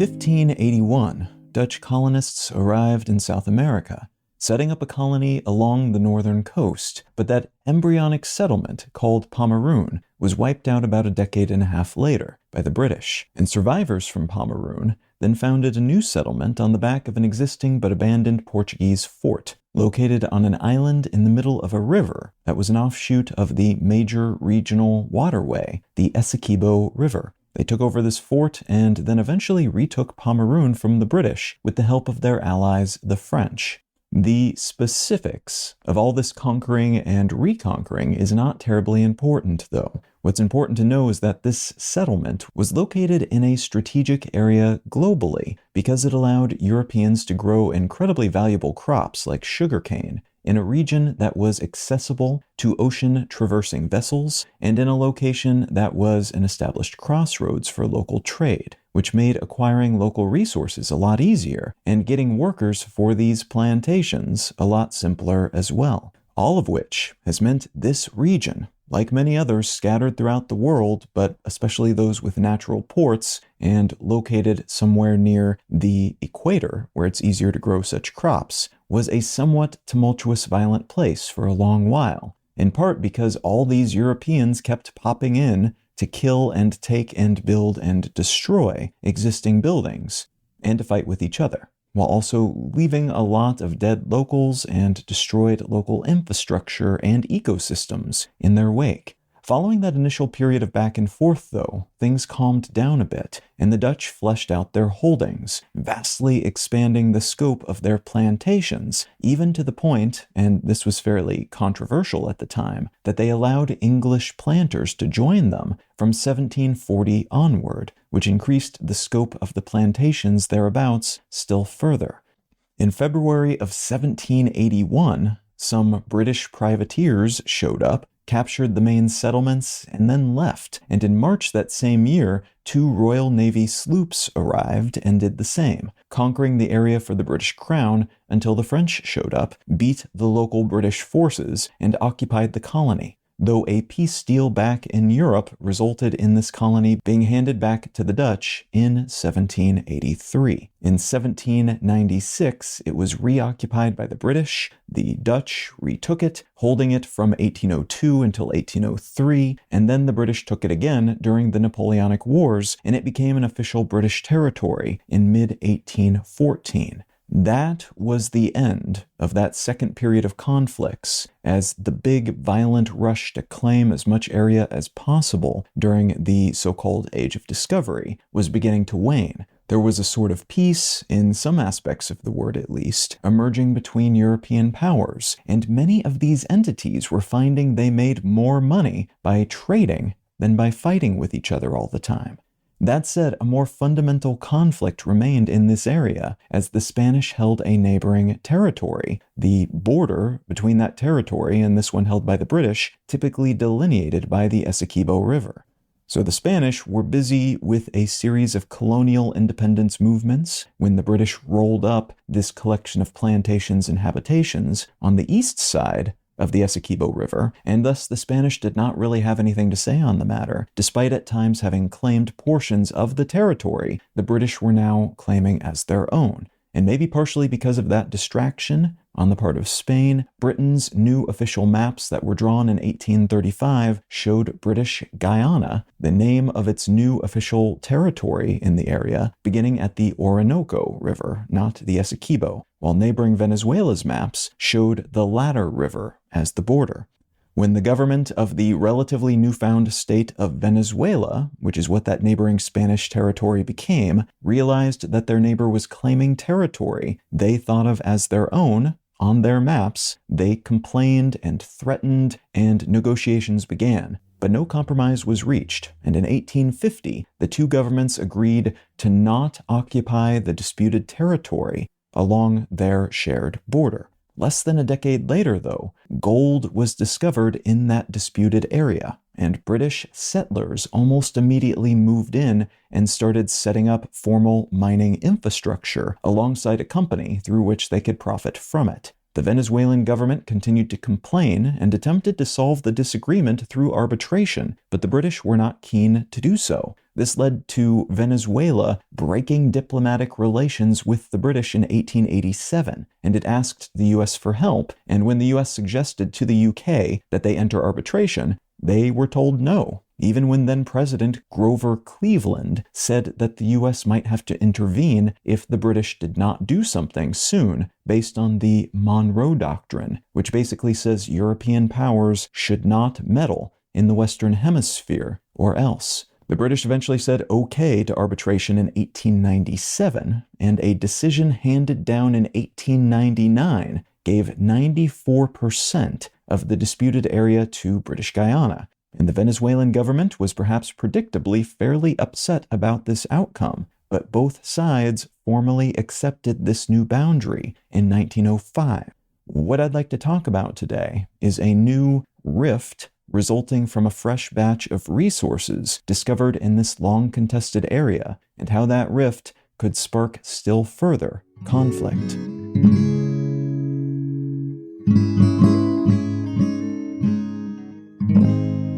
1581, Dutch colonists arrived in South America, setting up a colony along the northern coast, but that embryonic settlement, called Pomeroon, was wiped out about a decade and a half later by the British, and survivors from Pomeroon then founded a new settlement on the back of an existing but abandoned Portuguese fort, located on an island in the middle of a river that was an offshoot of the major regional waterway, the Essequibo River. They took over this fort and then eventually retook Pomeroon from the British with the help of their allies, the French. The specifics of all this conquering and reconquering is not terribly important, though. What's important to know is that this settlement was located in a strategic area globally because it allowed Europeans to grow incredibly valuable crops like sugarcane in a region that was accessible to ocean-traversing vessels and in a location that was an established crossroads for local trade, which made acquiring local resources a lot easier and getting workers for these plantations a lot simpler as well. All of which has meant this region, like many others scattered throughout the world, but especially those with natural ports and located somewhere near the equator where it's easier to grow such crops, was a somewhat tumultuous, violent place for a long while, in part because all these Europeans kept popping in to kill and take and build and destroy existing buildings, and to fight with each other, while also leaving a lot of dead locals and destroyed local infrastructure and ecosystems in their wake. Following that initial period of back and forth, though, things calmed down a bit, and the Dutch fleshed out their holdings, vastly expanding the scope of their plantations, even to the point, and this was fairly controversial at the time, that they allowed English planters to join them from 1740 onward, which increased the scope of the plantations thereabouts still further. In February of 1781, some British privateers showed up, captured the main settlements, and then left. And in March that same year, 2 Royal Navy sloops arrived and did the same, conquering the area for the British Crown until the French showed up, beat the local British forces, and occupied the colony, though a peace deal back in Europe resulted in this colony being handed back to the Dutch in 1783. In 1796, it was reoccupied by the British. The Dutch retook it, holding it from 1802 until 1803, and then the British took it again during the Napoleonic Wars, and it became an official British territory in mid-1814. That was the end of that second period of conflicts, as the big violent rush to claim as much area as possible during the so-called Age of Discovery was beginning to wane. There was a sort of peace, in some aspects of the word at least, emerging between European powers, and many of these entities were finding they made more money by trading than by fighting with each other all the time. That said, a more fundamental conflict remained in this area, as the Spanish held a neighboring territory, the border between that territory and this one held by the British, typically delineated by the Essequibo River. So the Spanish were busy with a series of colonial independence movements when the British rolled up this collection of plantations and habitations on the east side of the Essequibo River, and thus the Spanish did not really have anything to say on the matter, despite at times having claimed portions of the territory the British were now claiming as their own. And maybe partially because of that distraction on the part of Spain, Britain's new official maps that were drawn in 1835 showed British Guyana, the name of its new official territory in the area, beginning at the Orinoco River, not the Essequibo, while neighboring Venezuela's maps showed the latter river as the border. When the government of the relatively newfound state of Venezuela, which is what that neighboring Spanish territory became, realized that their neighbor was claiming territory they thought of as their own on their maps, they complained and threatened, and negotiations began. But no compromise was reached, and in 1850, the two governments agreed to not occupy the disputed territory along their shared border. Less than a decade later, though, gold was discovered in that disputed area, and British settlers almost immediately moved in and started setting up formal mining infrastructure alongside a company through which they could profit from it. The Venezuelan government continued to complain and attempted to solve the disagreement through arbitration, but the British were not keen to do so. This led to Venezuela breaking diplomatic relations with the British in 1887, and it asked the US for help, and when the US suggested to the UK that they enter arbitration, they were told no, even when then-President Grover Cleveland said that the US might have to intervene if the British did not do something soon, based on the Monroe Doctrine, which basically says European powers should not meddle in the Western Hemisphere, or else. The British eventually said okay to arbitration in 1897, and a decision handed down in 1899 gave 94% of the disputed area to British Guyana, and the Venezuelan government was perhaps predictably fairly upset about this outcome, but both sides formally accepted this new boundary in 1905. What I'd like to talk about today is a new rift resulting from a fresh batch of resources discovered in this long-contested area, and how that rift could spark still further conflict.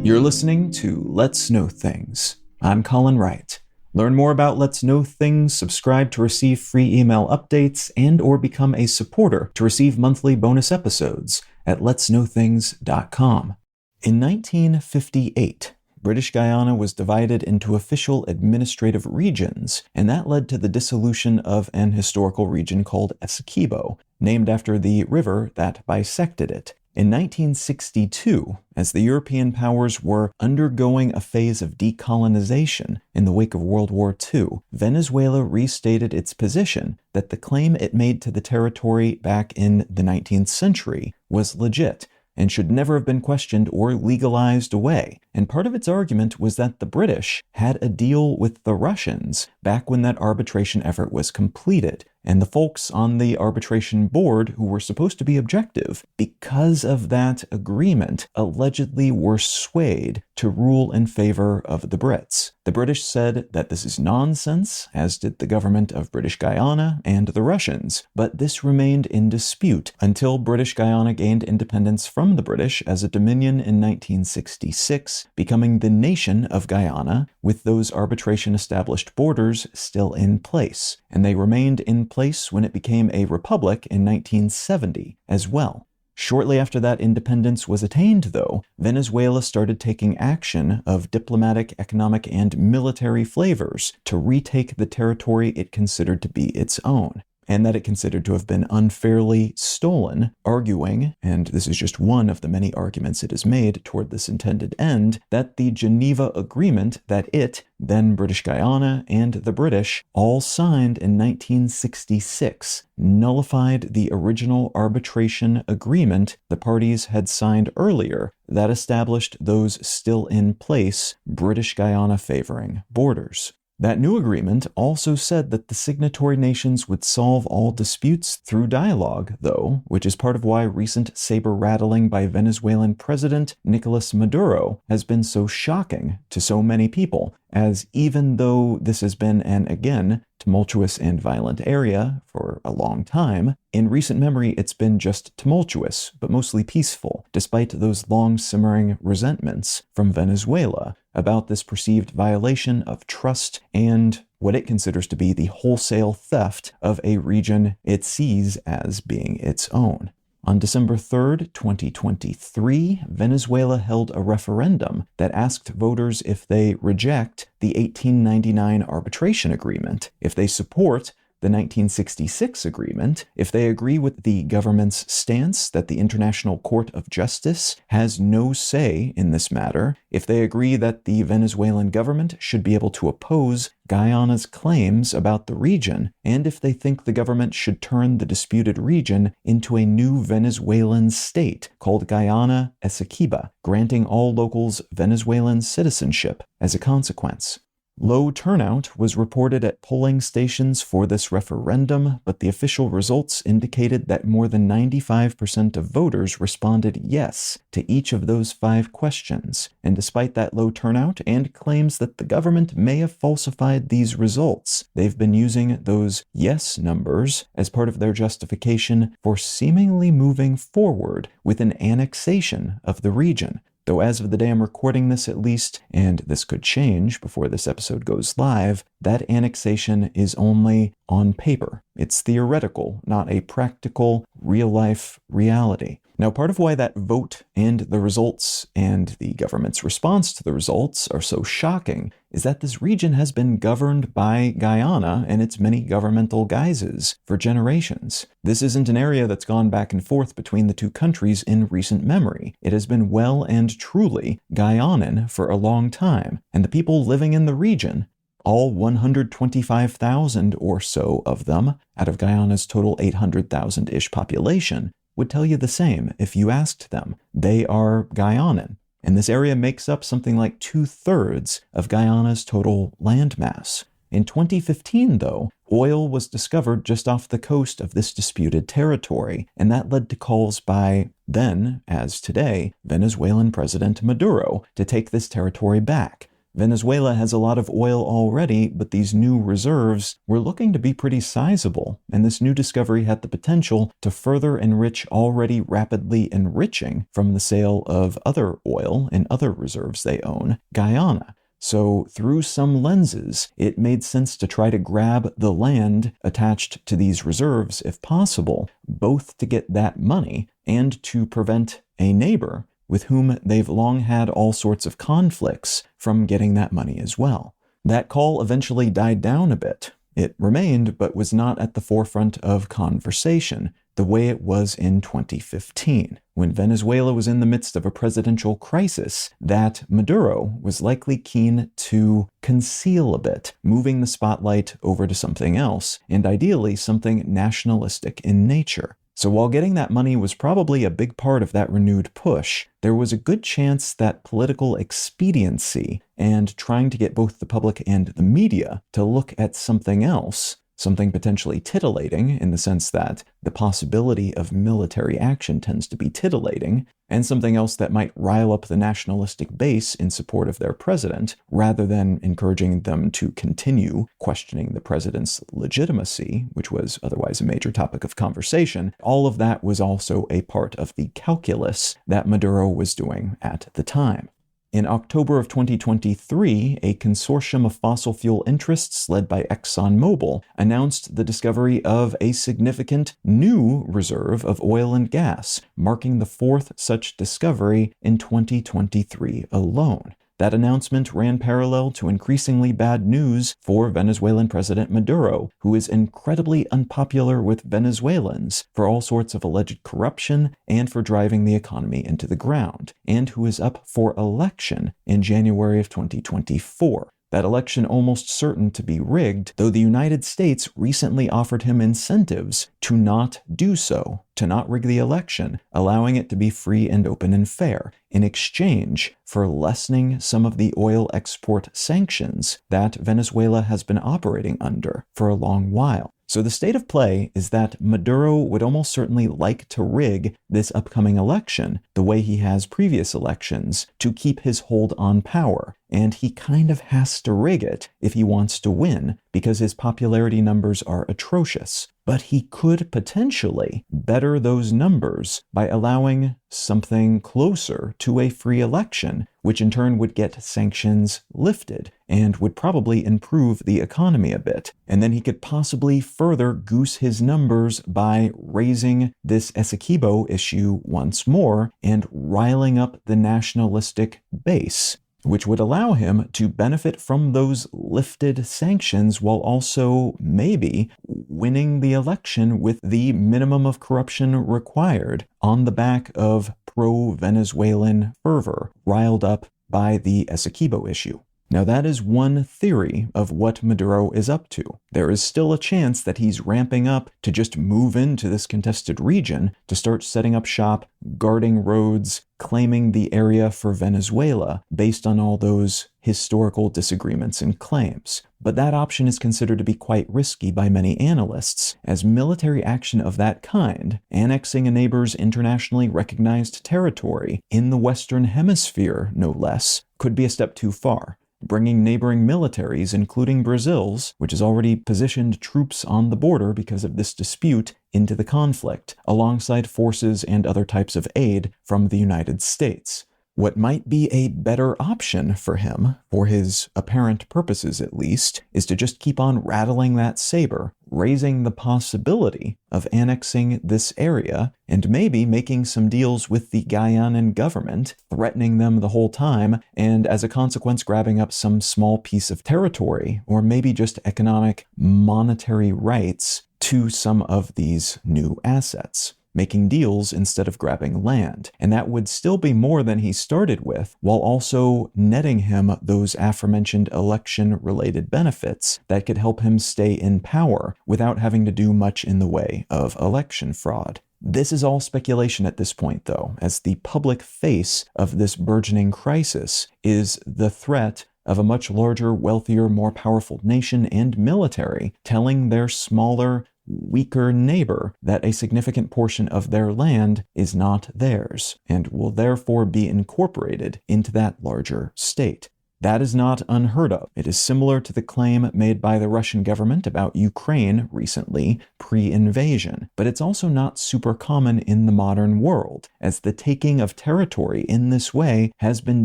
You're listening to Let's Know Things. I'm Colin Wright. Learn more about Let's Know Things, subscribe to receive free email updates, and/or become a supporter to receive monthly bonus episodes at letsknowthings.com. In 1958, British Guyana was divided into official administrative regions, and that led to the dissolution of an historical region called Essequibo, named after the river that bisected it. In 1962, as the European powers were undergoing a phase of decolonization in the wake of World War II, Venezuela restated its position that the claim it made to the territory back in the 19th century was legit and should never have been questioned or legalized away. And part of its argument was that the British had a deal with the Russians back when that arbitration effort was completed, and the folks on the arbitration board who were supposed to be objective, because of that agreement, allegedly were swayed to rule in favor of the Brits. The British said that this is nonsense, as did the government of British Guyana and the Russians, but this remained in dispute until British Guyana gained independence from the British as a dominion in 1966, becoming the nation of Guyana, with those arbitration-established borders still in place, and they remained in place when it became a republic in 1970 as well. Shortly after that independence was attained, though, Venezuela started taking action of diplomatic, economic, and military flavors to retake the territory it considered to be its own, and that it considered to have been unfairly stolen, arguing, and this is just one of the many arguments it has made toward this intended end, that the Geneva Agreement that it, then British Guyana, and the British all signed in 1966 nullified the original arbitration agreement the parties had signed earlier that established those still in place British Guyana favoring borders. That new agreement also said that the signatory nations would solve all disputes through dialogue, though, which is part of why recent saber-rattling by Venezuelan President Nicolas Maduro has been so shocking to so many people, as even though this has been an, again, tumultuous and violent area for a long time, in recent memory it's been just tumultuous, but mostly peaceful, despite those long-simmering resentments from Venezuela about this perceived violation of trust and what it considers to be the wholesale theft of a region it sees as being its own. On December 3rd, 2023, Venezuela held a referendum that asked voters if they reject the 1899 arbitration agreement, if they support the 1966 agreement, if they agree with the government's stance that the International Court of Justice has no say in this matter, if they agree that the Venezuelan government should be able to oppose Guyana's claims about the region, and if they think the government should turn the disputed region into a new Venezuelan state called Guyana Essequibo, granting all locals Venezuelan citizenship as a consequence. Low turnout was reported at polling stations for this referendum, but the official results indicated that more than 95% of voters responded yes to each of those 5 questions. And despite that low turnout and claims that the government may have falsified these results, they've been using those yes numbers as part of their justification for seemingly moving forward with an annexation of the region. Though as of the day I'm recording this at least, and this could change before this episode goes live, that annexation is only on paper. It's theoretical, not a practical, real-life reality. Now, part of why that vote and the results and the government's response to the results are so shocking is that this region has been governed by Guyana and its many governmental guises for generations. This isn't an area that's gone back and forth between the two countries in recent memory. It has been well and truly Guyanan for a long time, and the people living in the region, all 125,000 or so of them, out of Guyana's total 800,000-ish population, would tell you the same if you asked them. They are Guyanan, and this area makes up something like 2/3 of Guyana's total landmass. In 2015, though, oil was discovered just off the coast of this disputed territory, and that led to calls by then, as today, Venezuelan President Maduro to take this territory back. Venezuela has a lot of oil already, but these new reserves were looking to be pretty sizable, and this new discovery had the potential to further enrich already rapidly enriching from the sale of other oil and other reserves they own, Guyana. So through some lenses, it made sense to try to grab the land attached to these reserves if possible, both to get that money and to prevent a neighbor with whom they've long had all sorts of conflicts from getting that money as well. That call eventually died down a bit. It remained, but was not at the forefront of conversation, the way it was in 2015, when Venezuela was in the midst of a presidential crisis that Maduro was likely keen to conceal a bit, moving the spotlight over to something else, and ideally something nationalistic in nature. So while getting that money was probably a big part of that renewed push, there was a good chance that political expediency and trying to get both the public and the media to look at something else, something potentially titillating in the sense that the possibility of military action tends to be titillating, and something else that might rile up the nationalistic base in support of their president, rather than encouraging them to continue questioning the president's legitimacy, which was otherwise a major topic of conversation. All of that was also a part of the calculus that Maduro was doing at the time. In October of 2023, a consortium of fossil fuel interests led by ExxonMobil announced the discovery of a significant new reserve of oil and gas, marking the 4th such discovery in 2023 alone. That announcement ran parallel to increasingly bad news for Venezuelan President Maduro, who is incredibly unpopular with Venezuelans for all sorts of alleged corruption and for driving the economy into the ground, and who is up for election in January of 2024. That election almost certain to be rigged, though the United States recently offered him incentives to not do so, to not rig the election, allowing it to be free and open and fair, in exchange for lessening some of the oil export sanctions that Venezuela has been operating under for a long while. So the state of play is that Maduro would almost certainly like to rig this upcoming election the way he has previous elections to keep his hold on power. And he kind of has to rig it if he wants to win, because his popularity numbers are atrocious. But he could potentially better those numbers by allowing something closer to a free election, which in turn would get sanctions lifted and would probably improve the economy a bit. And then he could possibly further goose his numbers by raising this Essequibo issue once more and riling up the nationalistic base, which would allow him to benefit from those lifted sanctions while also maybe winning the election with the minimum of corruption required on the back of pro-Venezuelan fervor riled up by the Essequibo issue. Now that is one theory of what Maduro is up to. There is still a chance that he's ramping up to just move into this contested region to start setting up shop, guarding roads, claiming the area for Venezuela based on all those historical disagreements and claims. But that option is considered to be quite risky by many analysts, as military action of that kind, annexing a neighbor's internationally recognized territory, in the Western Hemisphere no less, could be a step too far. Bringing neighboring militaries, including Brazil's, which has already positioned troops on the border because of this dispute, into the conflict, alongside forces and other types of aid from the United States. What might be a better option for him, for his apparent purposes at least, is to just keep on rattling that saber, raising the possibility of annexing this area, and maybe making some deals with the Guyanan government, threatening them the whole time, and as a consequence grabbing up some small piece of territory, or maybe just economic, monetary rights to some of these new assets. Making deals instead of grabbing land, and that would still be more than he started with, while also netting him those aforementioned election-related benefits that could help him stay in power without having to do much in the way of election fraud. This is all speculation at this point, though, as the public face of this burgeoning crisis is the threat of a much larger, wealthier, more powerful nation and military telling their smaller, weaker neighbor that a significant portion of their land is not theirs, and will therefore be incorporated into that larger state. That is not unheard of. It is similar to the claim made by the Russian government about Ukraine recently, pre-invasion, but it's also not super common in the modern world, as the taking of territory in this way has been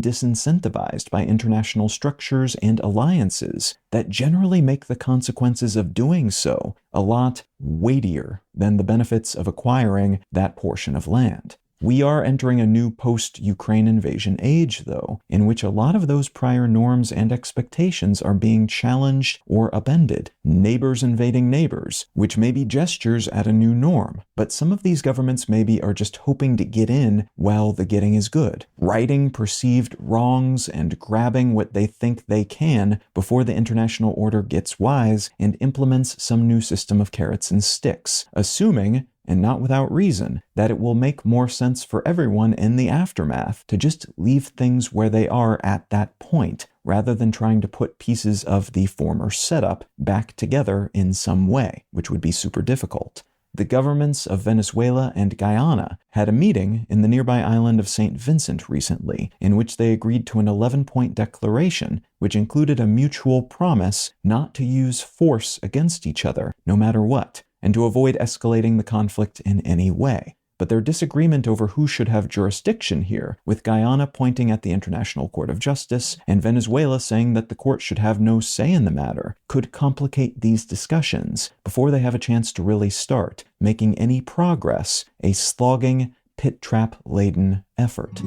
disincentivized by international structures and alliances that generally make the consequences of doing so a lot weightier than the benefits of acquiring that portion of land. We are entering a new post-Ukraine invasion age, though, in which a lot of those prior norms and expectations are being challenged or upended. Neighbors invading neighbors, which may be gestures at a new norm, but some of these governments maybe are just hoping to get in while the getting is good, righting perceived wrongs and grabbing what they think they can before the international order gets wise and implements some new system of carrots and sticks, assuming, and not without reason, that it will make more sense for everyone in the aftermath to just leave things where they are at that point, rather than trying to put pieces of the former setup back together in some way, which would be super difficult. The governments of Venezuela and Guyana had a meeting in the nearby island of St. Vincent recently, in which they agreed to an 11-point declaration, which included a mutual promise not to use force against each other, no matter what, and to avoid escalating the conflict in any way. But their disagreement over who should have jurisdiction here, with Guyana pointing at the International Court of Justice and Venezuela saying that the court should have no say in the matter, could complicate these discussions before they have a chance to really start, making any progress a slogging, pit-trap-laden effort.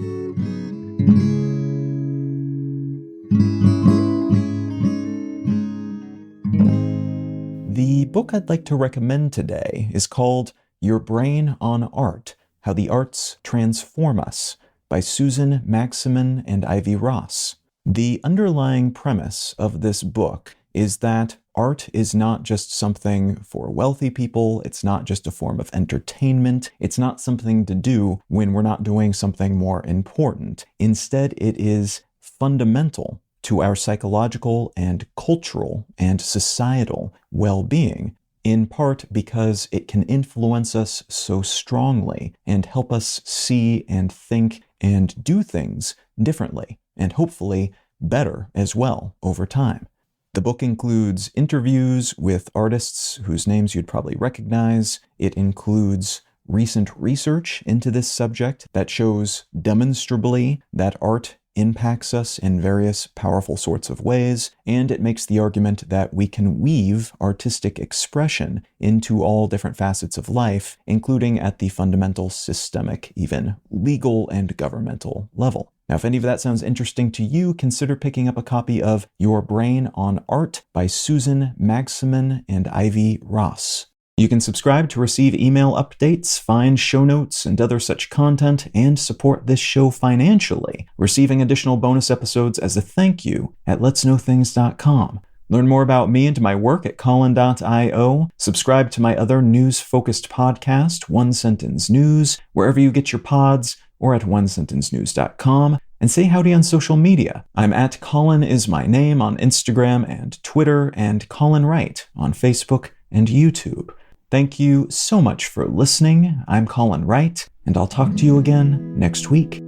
The book I'd like to recommend today is called Your Brain on Art, How the Arts Transform Us, by Susan Magsamen and Ivy Ross. The underlying premise of this book is that art is not just something for wealthy people, it's not just a form of entertainment, it's not something to do when we're not doing something more important. Instead, it is fundamental to our psychological and cultural and societal well-being, in part because it can influence us so strongly and help us see and think and do things differently, and hopefully better as well over time. The book includes interviews with artists whose names you'd probably recognize. It includes recent research into this subject that shows demonstrably that art impacts us in various powerful sorts of ways, and it makes the argument that we can weave artistic expression into all different facets of life, including at the fundamental, systemic, even legal and governmental level. Now, if any of that sounds interesting to you, consider picking up a copy of Your Brain on Art by Susan Magsamen and Ivy Ross. You can subscribe to receive email updates, find show notes and other such content, and support this show financially, receiving additional bonus episodes as a thank you at letsknowthings.com. Learn more about me and my work at Colin.io. Subscribe to my other news-focused podcast, One Sentence News, wherever you get your pods, or at onesentencenews.com. And say howdy on social media. I'm at Colin is my name on Instagram and Twitter, and Colin Wright on Facebook and YouTube. Thank you so much for listening. I'm Colin Wright, and I'll talk to you again next week.